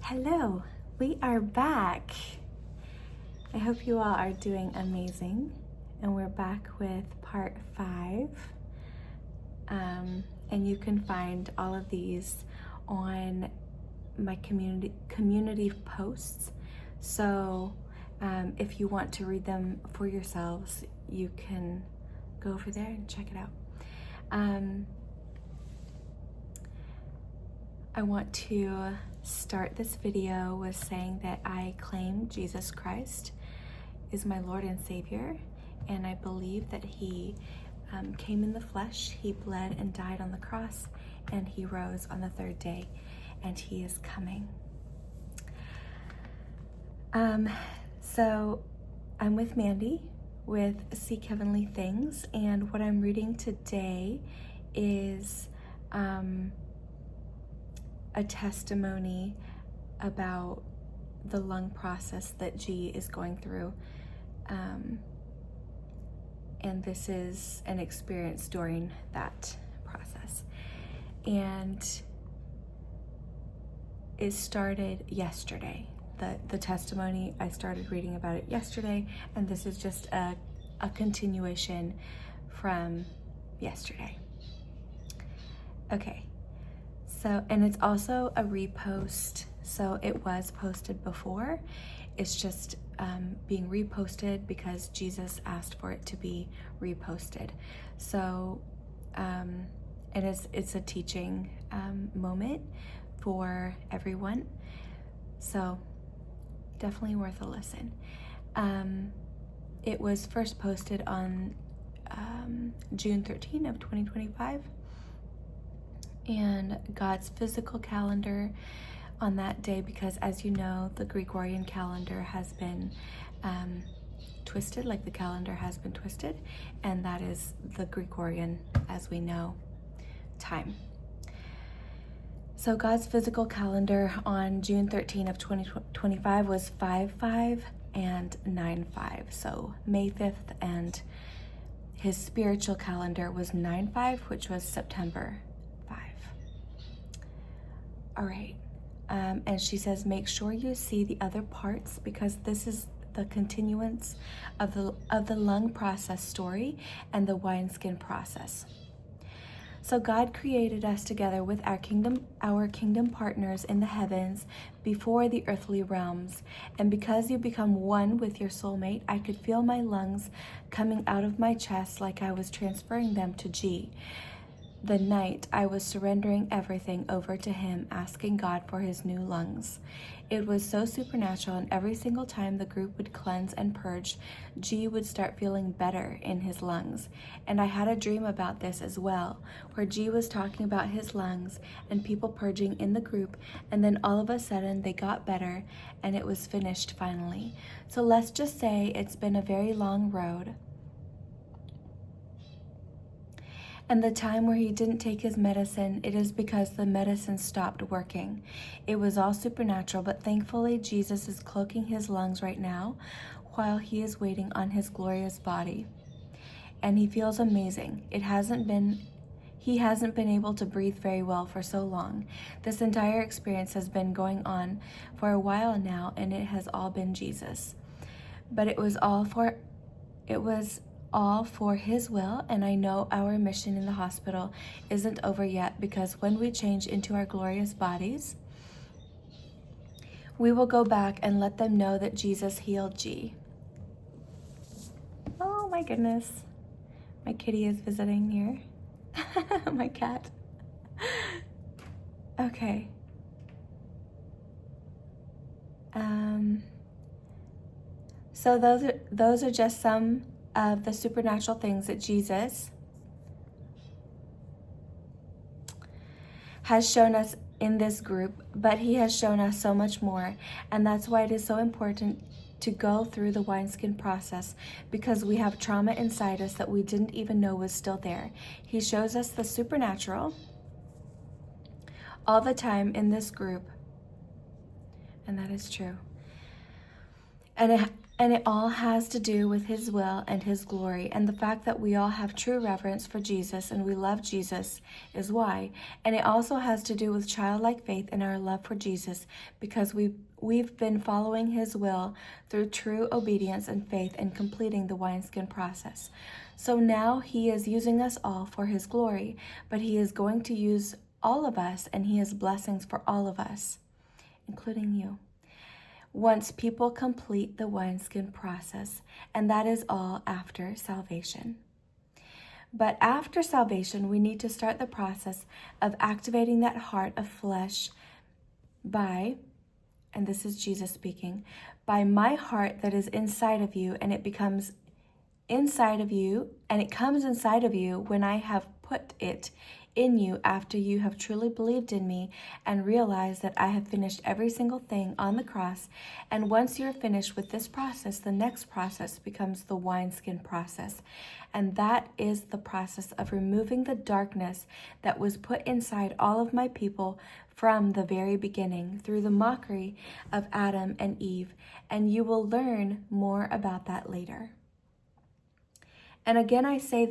Hello, we are back. I hope you all are doing amazing, and we're back with part 5. And you can find all of these on my community posts. So if you want to read them for yourselves, you can go over there and check it out. I want to start this video with saying that I claim Jesus Christ is my Lord and Savior, and I believe that He came in the flesh, He bled and died on the cross, and He rose on the 3rd day, and He is coming. So I'm with Mandy with Seek Heavenly Things, and what I'm reading today is a testimony about the lung process that G is going through. And this is an experience during that process. And it started yesterday. The testimony, I started reading about it yesterday, and this is just a continuation from yesterday. Okay. So, and it's also a repost. So it was posted before. It's just being reposted because Jesus asked for it to be reposted. So, and it's a teaching moment for everyone. So definitely worth a listen. It was first posted on June 13 of 2025. And God's physical calendar on that day, because as you know, the Gregorian calendar has been twisted, like the calendar has been twisted, and that is the Gregorian, as we know, time. So God's physical calendar on June 13 of 2025 was 5/5 and 9/5, so May 5th, and his spiritual calendar was 9/5, which was September 5. All right, and she says, make sure you see the other parts, because this is the continuance of the lung process story and the wineskin process. So God created us together with our kingdom partners in the heavens before the earthly realms. And because you become one with your soulmate, I could feel my lungs coming out of my chest like I was transferring them to G. The night I was surrendering everything over to him, asking God for his new lungs. It was so supernatural, and every single time the group would cleanse and purge, G would start feeling better in his lungs. And I had a dream about this as well, where G was talking about his lungs and people purging in the group, and then all of a sudden they got better and it was finished finally. So let's just say it's been a very long road. And the time where he didn't take his medicine, it is because the medicine stopped working. It was all supernatural, but thankfully Jesus is cloaking his lungs right now while he is waiting on his glorious body. And he feels amazing. He hasn't been able to breathe very well for so long. This entire experience has been going on for a while now, and it has all been Jesus. But it was all for his will, and I know our mission in the hospital isn't over yet, because when we change into our glorious bodies, we will go back and let them know that Jesus healed G. Oh my goodness. My kitty is visiting here. My cat. Okay. So those are just some of the supernatural things that Jesus has shown us in this group, but he has shown us so much more, and that's why it is so important to go through the wineskin process, because we have trauma inside us that we didn't even know was still there. He shows us the supernatural all the time in this group, and that is true. And And it all has to do with his will and his glory. And the fact that we all have true reverence for Jesus and we love Jesus is why. And it also has to do with childlike faith in our love for Jesus, because we've been following his will through true obedience and faith in completing the wineskin process. So now he is using us all for his glory, but he is going to use all of us, and he has blessings for all of us, including you, once people complete the wineskin process, and that is all after salvation. But after salvation, we need to start the process of activating that heart of flesh by, and this is Jesus speaking, by my heart that is inside of you, and it becomes inside of you, and it comes inside of you when I have put it in you after you have truly believed in me and realized that I have finished every single thing on the cross. And once you're finished with this process, the next process becomes the wineskin process. And that is the process of removing the darkness that was put inside all of my people from the very beginning through the mockery of Adam and Eve. And you will learn more about that later. And again, I say,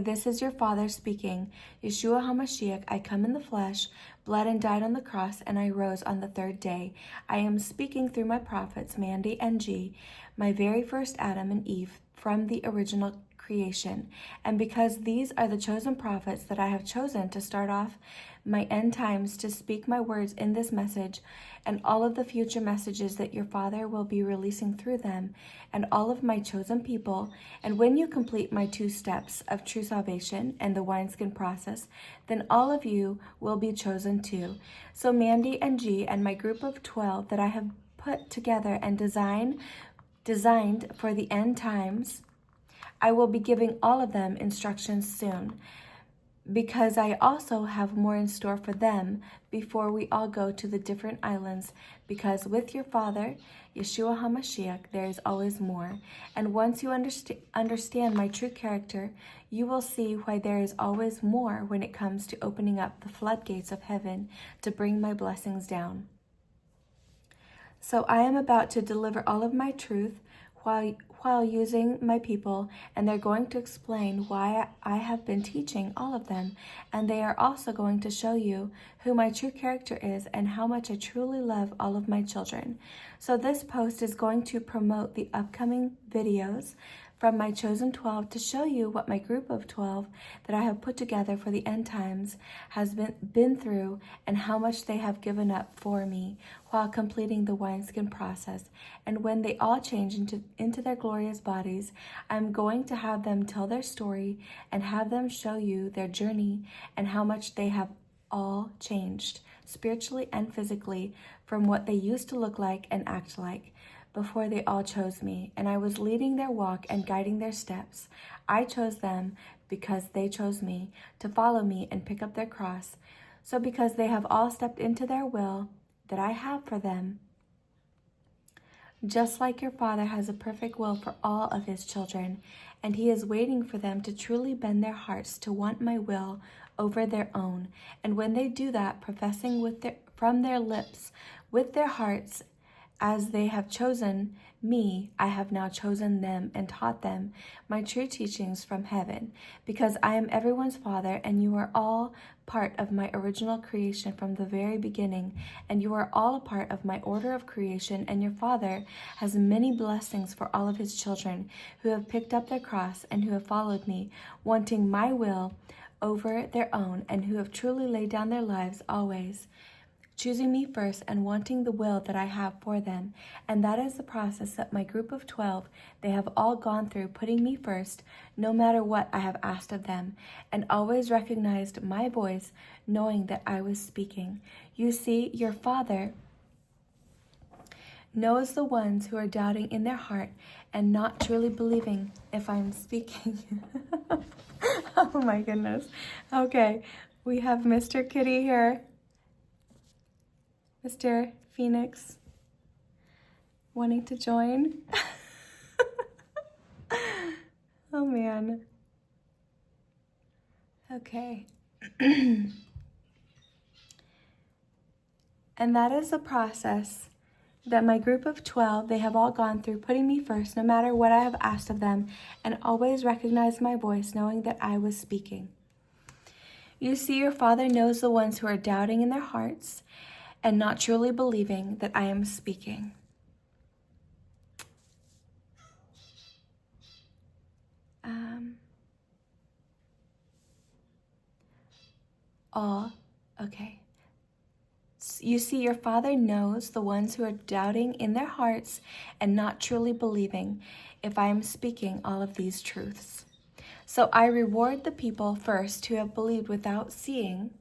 this is your Father speaking, Yeshua HaMashiach. I come in the flesh, bled and died on the cross, and I rose on the third day. I am speaking through my prophets, Mandy and G, my very first Adam and Eve from the original creation. And because these are the chosen prophets that I have chosen to start off my end times to speak my words in this message, and all of the future messages that your Father will be releasing through them, and all of my chosen people. And when you complete my 2 steps of true salvation and the wineskin process, then all of you will be chosen too. So Mandy and G and my group of 12 that I have put together and designed for the end times, I will be giving all of them instructions soon, because I also have more in store for them before we all go to the different islands, because with your Father, Yeshua HaMashiach, there is always more. And once you understand my true character, you will see why there is always more when it comes to opening up the floodgates of heaven to bring my blessings down. So I am about to deliver all of my truth while using my people, and they're going to explain why I have been teaching all of them, and they are also going to show you who my true character is and how much I truly love all of my children. So this post is going to promote the upcoming videos from my chosen 12 to show you what my group of 12 that I have put together for the end times has been through, and how much they have given up for me while completing the wineskin process. And when they all change into their glorious bodies, I'm going to have them tell their story and have them show you their journey and how much they have all changed spiritually and physically from what they used to look like and act like before they all chose me, and I was leading their walk and guiding their steps. I chose them because they chose me to follow me and pick up their cross. So because they have all stepped into their will that I have for them, just like your Father has a perfect will for all of his children, and he is waiting for them to truly bend their hearts to want my will over their own. And when they do that, professing from their lips with their hearts, as they have chosen me, I have now chosen them and taught them my true teachings from heaven, because I am everyone's Father, and you are all part of my original creation from the very beginning, and you are all a part of my order of creation, and your Father has many blessings for all of his children who have picked up their cross and who have followed me, wanting my will over their own, and who have truly laid down their lives always, choosing me first and wanting the will that I have for them. And that is the process that my group of 12, they have all gone through, putting me first, no matter what I have asked of them, and always recognized my voice, knowing that I was speaking. You see, your Father knows the ones who are doubting in their heart and not truly believing if I'm speaking. Oh my goodness. Okay, we have Mr. Kitty here. Mr. Phoenix, wanting to join? Oh man. Okay. And that is the process that my group of 12, they have all gone through putting me first, no matter what I have asked of them, and always recognized my voice, knowing that I was speaking. You see, your Father knows the ones who are doubting in their hearts and not truly believing that I am speaking. Okay. You see, your Father knows the ones who are doubting in their hearts and not truly believing if I am speaking all of these truths. So I reward the people first who have believed without seeing.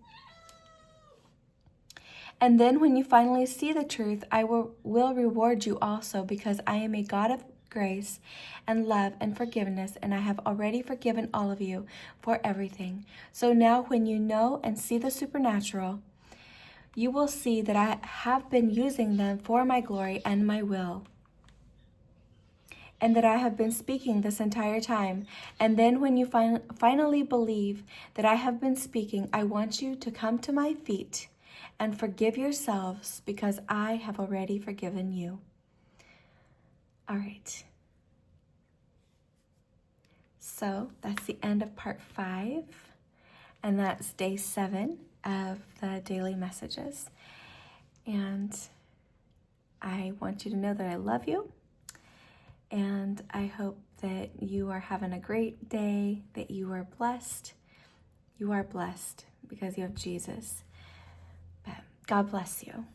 And then when you finally see the truth, I will reward you also, because I am a God of grace and love and forgiveness, and I have already forgiven all of you for everything. So now when you know and see the supernatural, you will see that I have been using them for my glory and my will, and that I have been speaking this entire time. And then when you finally believe that I have been speaking, I want you to come to my feet and forgive yourselves, because I have already forgiven you. All right. So that's the end of part 5, and that's day 7 of the daily messages. And I want you to know that I love you, and I hope that you are having a great day, that you are blessed. You are blessed because you have Jesus. But God bless you.